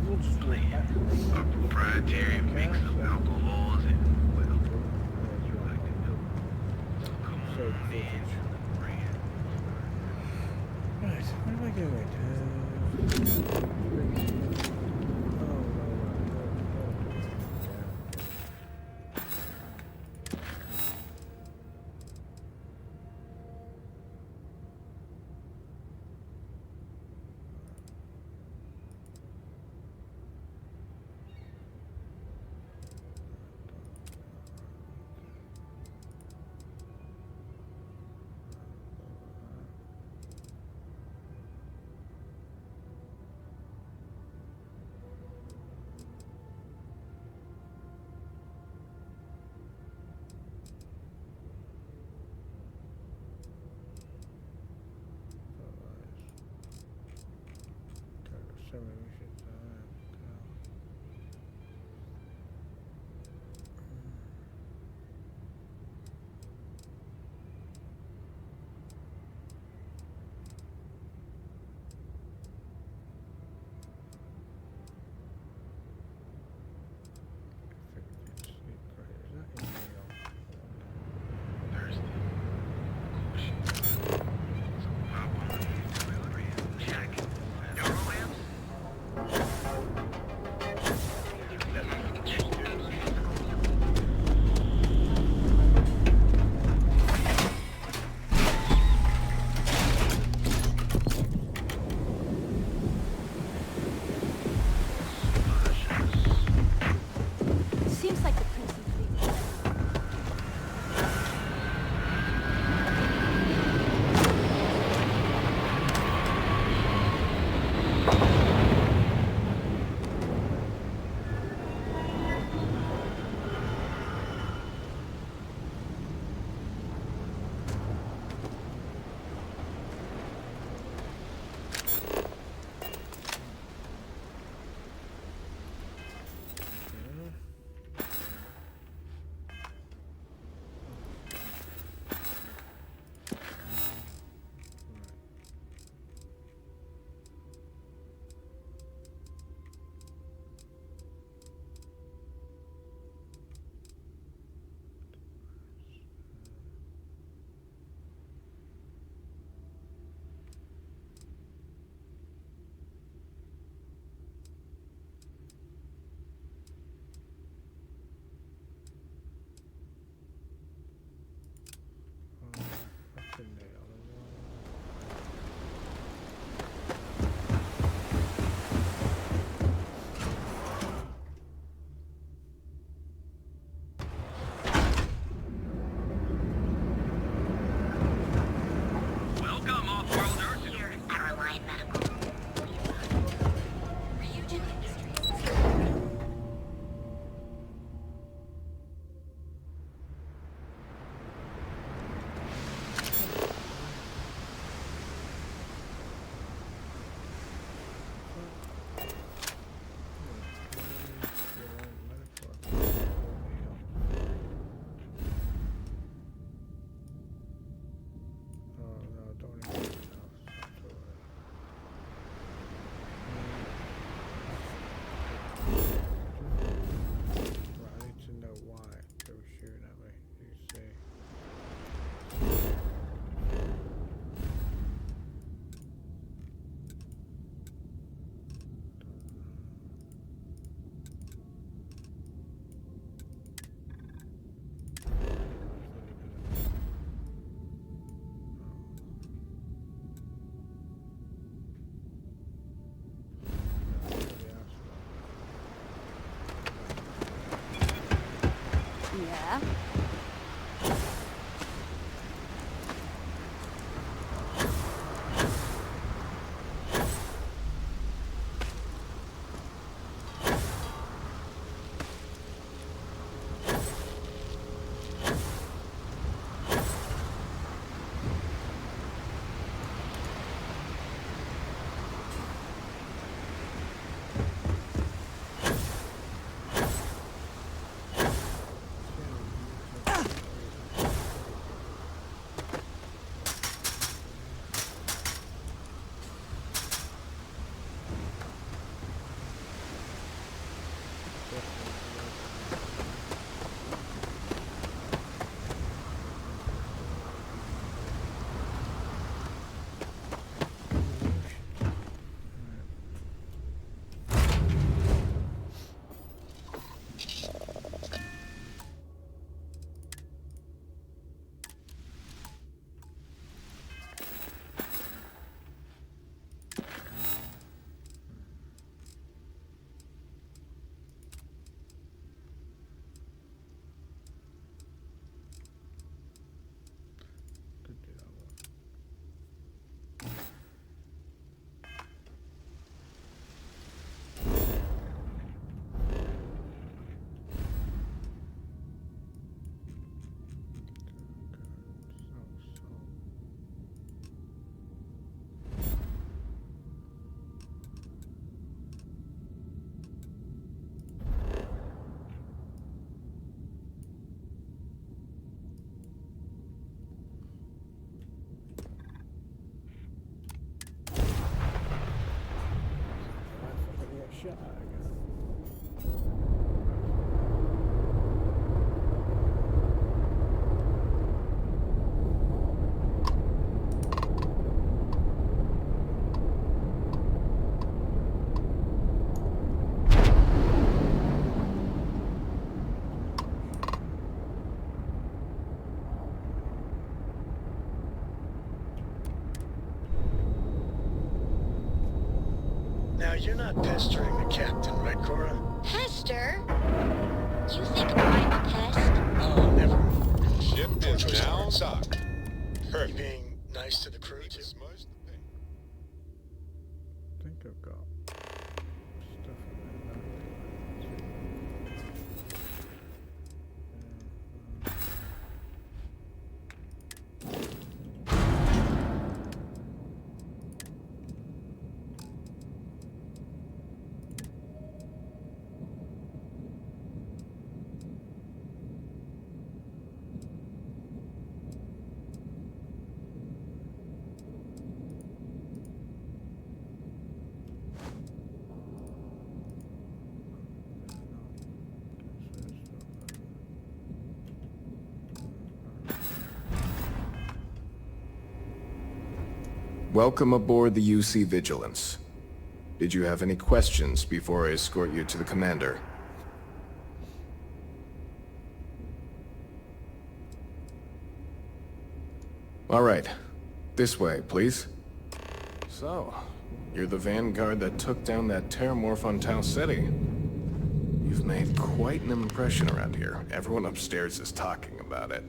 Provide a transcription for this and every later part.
we'll just do it back. A proprietary mix of alcohols and, well, you like to know. So come Save on in, footage. friend. Right, what am I doing? Oh, Thirsty. Of course you are. So pop on in, friend. Check. Your lamps? shot, I guess. Now, you're not pestering the captain, right, Cora? Pester? You think I'm a pest? Oh, never. Ship is Torch now was docked. You Perfect. being nice to the crew, too? I think I've got stuff in there. Welcome aboard the UC Vigilance. Did you have any questions before I escort you to the commander? All right. This way, please. So, you're the vanguard that took down that terramorph on Tau City. You've made quite an impression around here. Everyone upstairs is talking about it.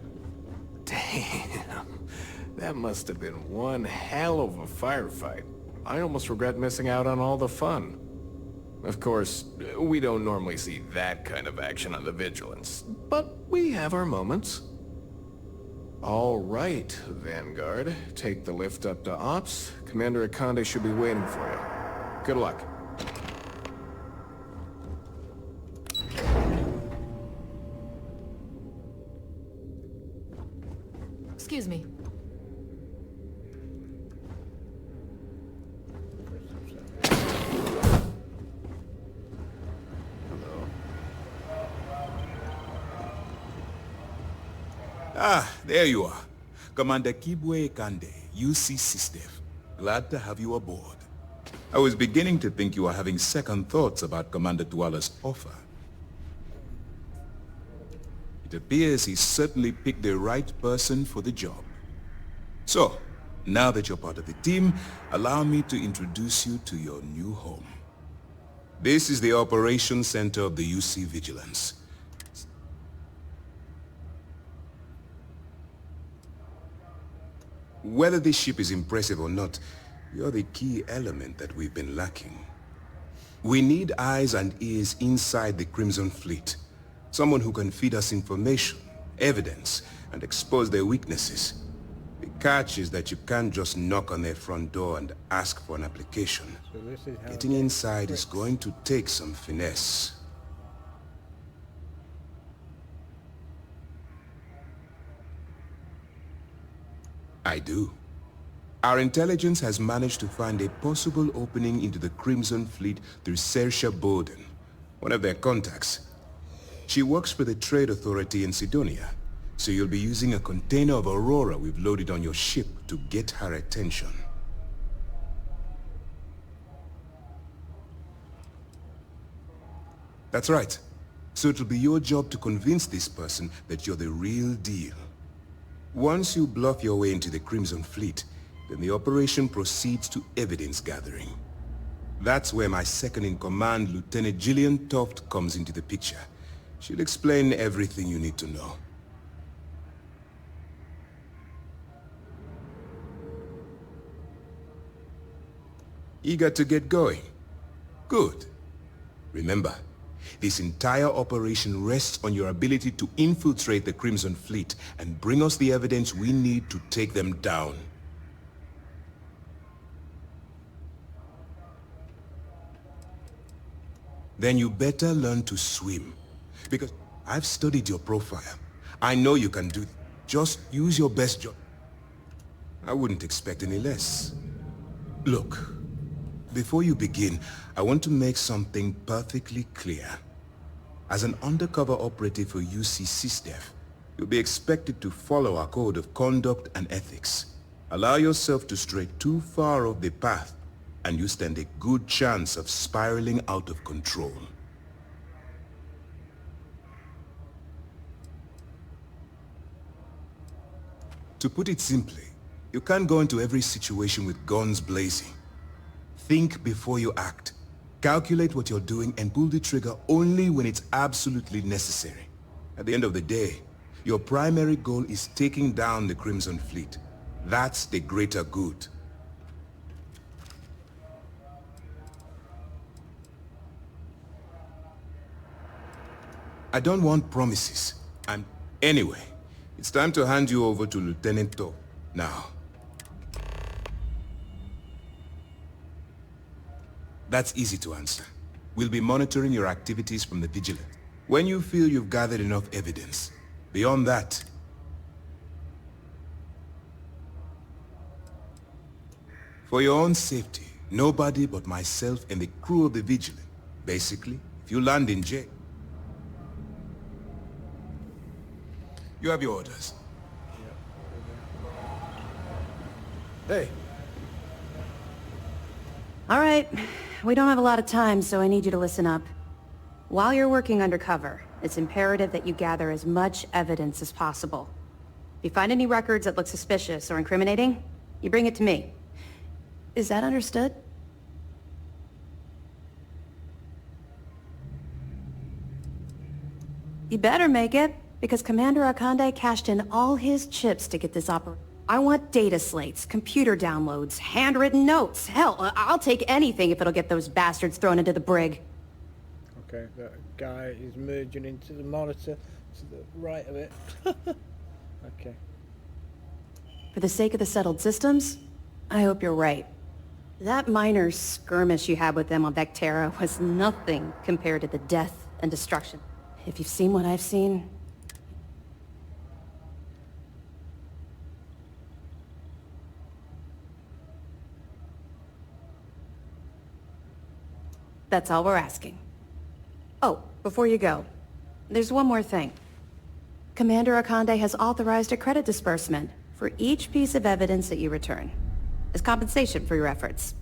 Damn. That must have been one hell of a firefight. I almost regret missing out on all the fun. Of course, we don't normally see that kind of action on the Vigilance, but we have our moments. All right, Vanguard. Take the lift up to Ops. Commander Akande should be waiting for you. Good luck. Excuse me. Ah, there you are. Commander Kibwe Kande, UC SysDev. Glad to have you aboard. I was beginning to think you were having second thoughts about Commander Tuala's offer. It appears he certainly picked the right person for the job. So, now that you're part of the team, allow me to introduce you to your new home. This is the Operations Center of the UC Vigilance. Whether this ship is impressive or not, you're the key element that we've been lacking. We need eyes and ears inside the Crimson Fleet. Someone who can feed us information, evidence, and expose their weaknesses. The catch is that you can't just knock on their front door and ask for an application. So this is how Getting inside is going to take some finesse. I do. Our intelligence has managed to find a possible opening into the Crimson Fleet through Saoirse Bowden, one of their contacts. She works for the Trade Authority in Sidonia, so you'll be using a container of Aurora we've loaded on your ship to get her attention. That's right. So it'll be your job to convince this person that you're the real deal. Once you bluff your way into the Crimson Fleet, then the operation proceeds to evidence gathering. That's where my second-in-command, Lieutenant Gillian Toft, comes into the picture. She'll explain everything you need to know. Eager to get going? Good. Remember, this entire operation rests on your ability to infiltrate the Crimson Fleet and bring us the evidence we need to take them down. Then you better learn to swim. Because I've studied your profile. I know you can do it. Just use your best job. I wouldn't expect any less. Look, Before you begin, I want to make something perfectly clear. As an undercover operative for UC SysDev, you'll be expected to follow our code of conduct and ethics. Allow yourself to stray too far off the path, and you stand a good chance of spiraling out of control. To put it simply, you can't go into every situation with guns blazing. Think before you act. Calculate what you're doing and pull the trigger only when it's absolutely necessary. At the end of the day, your primary goal is taking down the Crimson Fleet. That's the greater good. I don't want promises. Anyway, it's time to hand you over to Lieutenant To. Now. That's easy to answer. We'll be monitoring your activities from the Vigilant. When you feel you've gathered enough evidence. Beyond that, for your own safety, nobody but myself and the crew of the Vigilant. Basically, if you land in jail, you have your orders. Hey. All right. We don't have a lot of time, so I need you to listen up. While you're working undercover, it's imperative that you gather as much evidence as possible. If you find any records that look suspicious or incriminating, you bring it to me. Is that understood? You better make it, because Commander Akande cashed in all his chips to get this operation. I want data slates, computer downloads, handwritten notes. Hell, I'll take anything if it'll get those bastards thrown into the brig. Okay, that guy is merging into the monitor to the right of it. Okay. For the sake of the settled systems, I hope you're right. That minor skirmish you had with them on Vectera was nothing compared to the death and destruction. If you've seen what I've seen... That's all we're asking. Oh, before you go, there's one more thing. Commander Akande has authorized a credit disbursement for each piece of evidence that you return, as compensation for your efforts.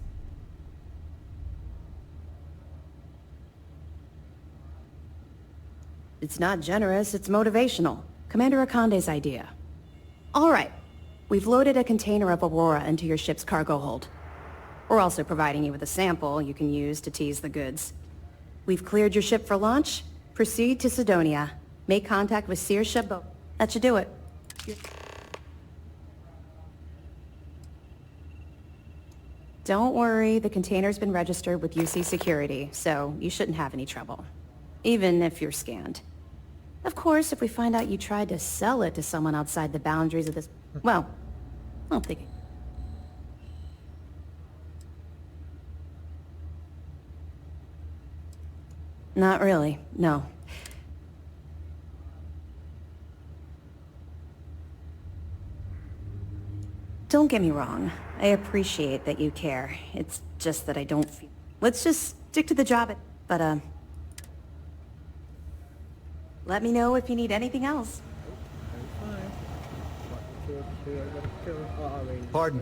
It's not generous, it's motivational. Commander Akande's idea. All right, we've loaded a container of Aurora into your ship's cargo hold. We're also providing you with a sample you can use to tease the goods. We've cleared your ship for launch. Proceed to Sidonia. Make contact with Seer Shabo. That should do it. Don't worry, the container's been registered with UC Security, so you shouldn't have any trouble. Even if you're scanned. Of course, if we find out you tried to sell it to someone outside the boundaries of this... Well, I don't think... Not really, no. Don't get me wrong. I appreciate that you care. It's just that I don't feel... Let's just stick to the job, but, let me know if you need anything else. Pardon.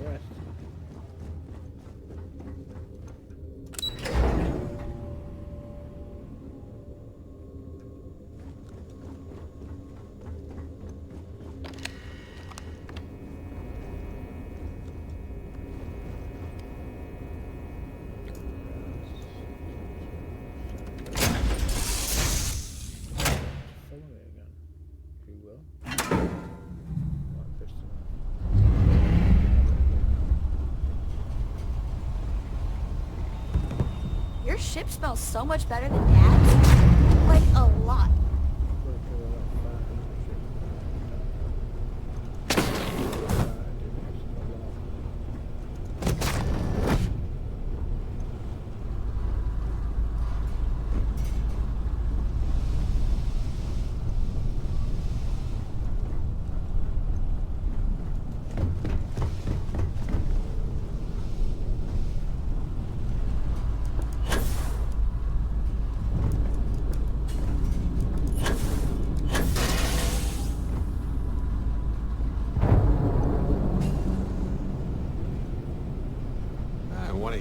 Your ship smells so much better than Dad's. Like, a lot.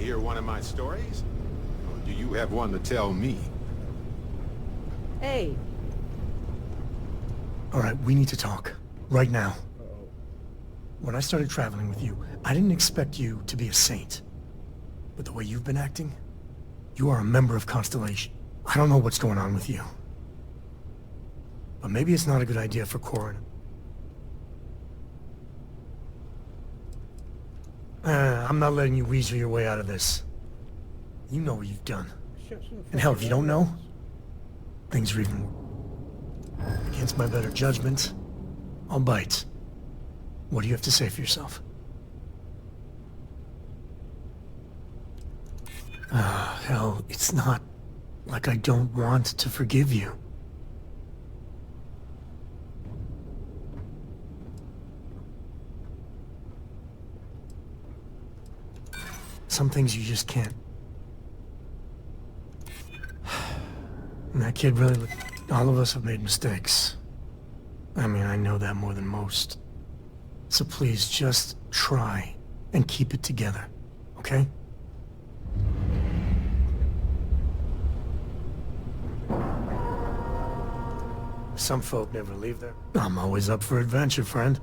hear one of my stories? Or do you have one to tell me? Hey. All right, we need to talk. Right now. When I started traveling with you, I didn't expect you to be a saint. But the way you've been acting, you are a member of Constellation. I don't know what's going on with you. But maybe it's not a good idea for Corin. I'm not letting you weasel your way out of this. You know what you've done. And hell, if you don't know, things are even worse. Against my better judgment, I'll bite. What do you have to say for yourself? Hell, it's not like I don't want to forgive you. Some things you just can't. And that kid really... All of us have made mistakes. I mean, I know that more than most. So please, just try and keep it together, okay? Some folk never leave there. I'm always up for adventure, friend.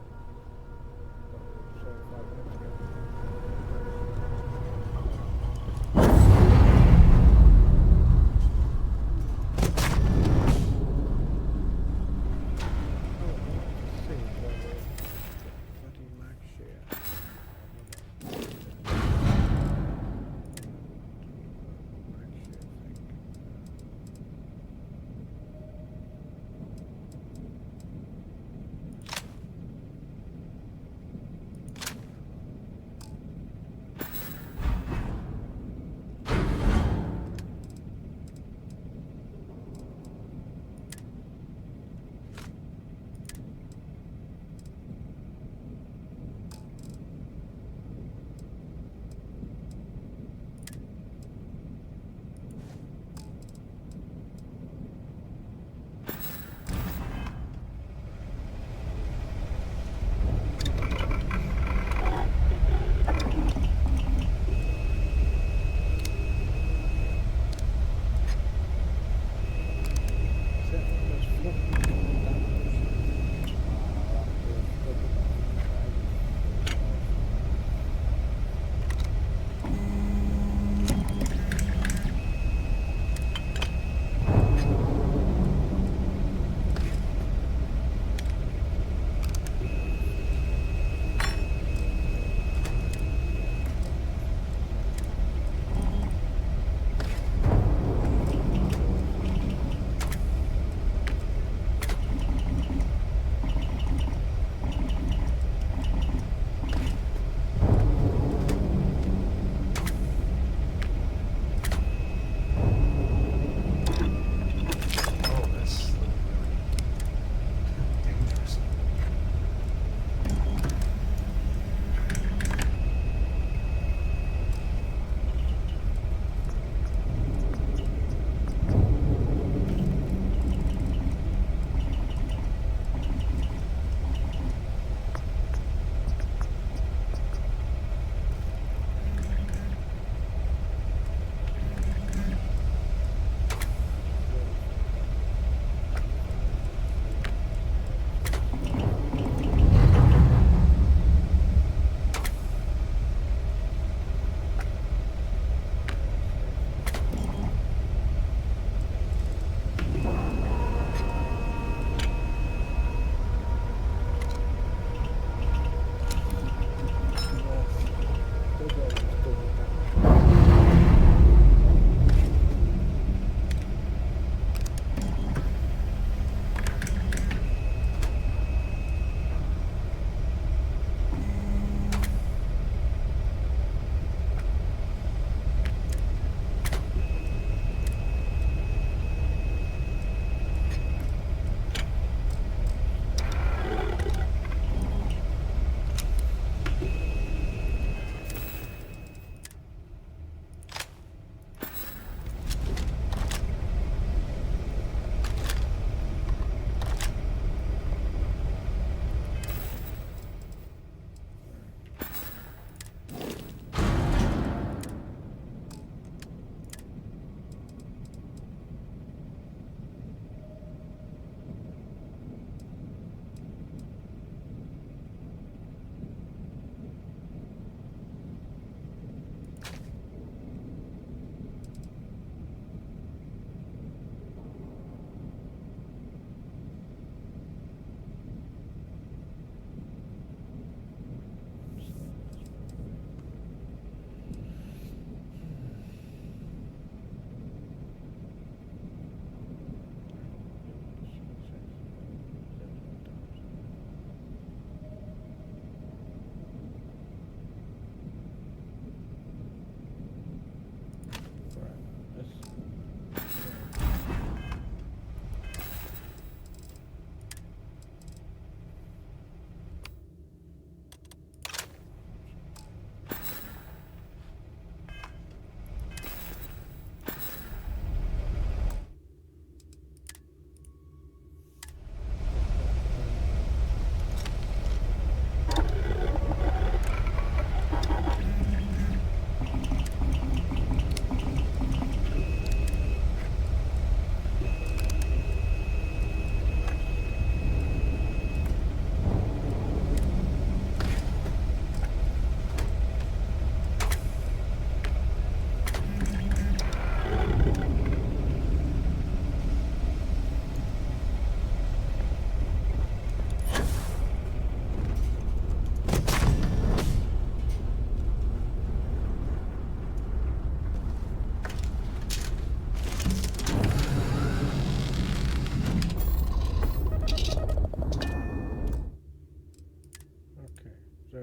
So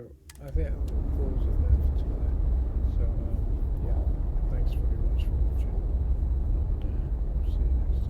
I think I'll pause it there for tonight. So yeah, thanks very much for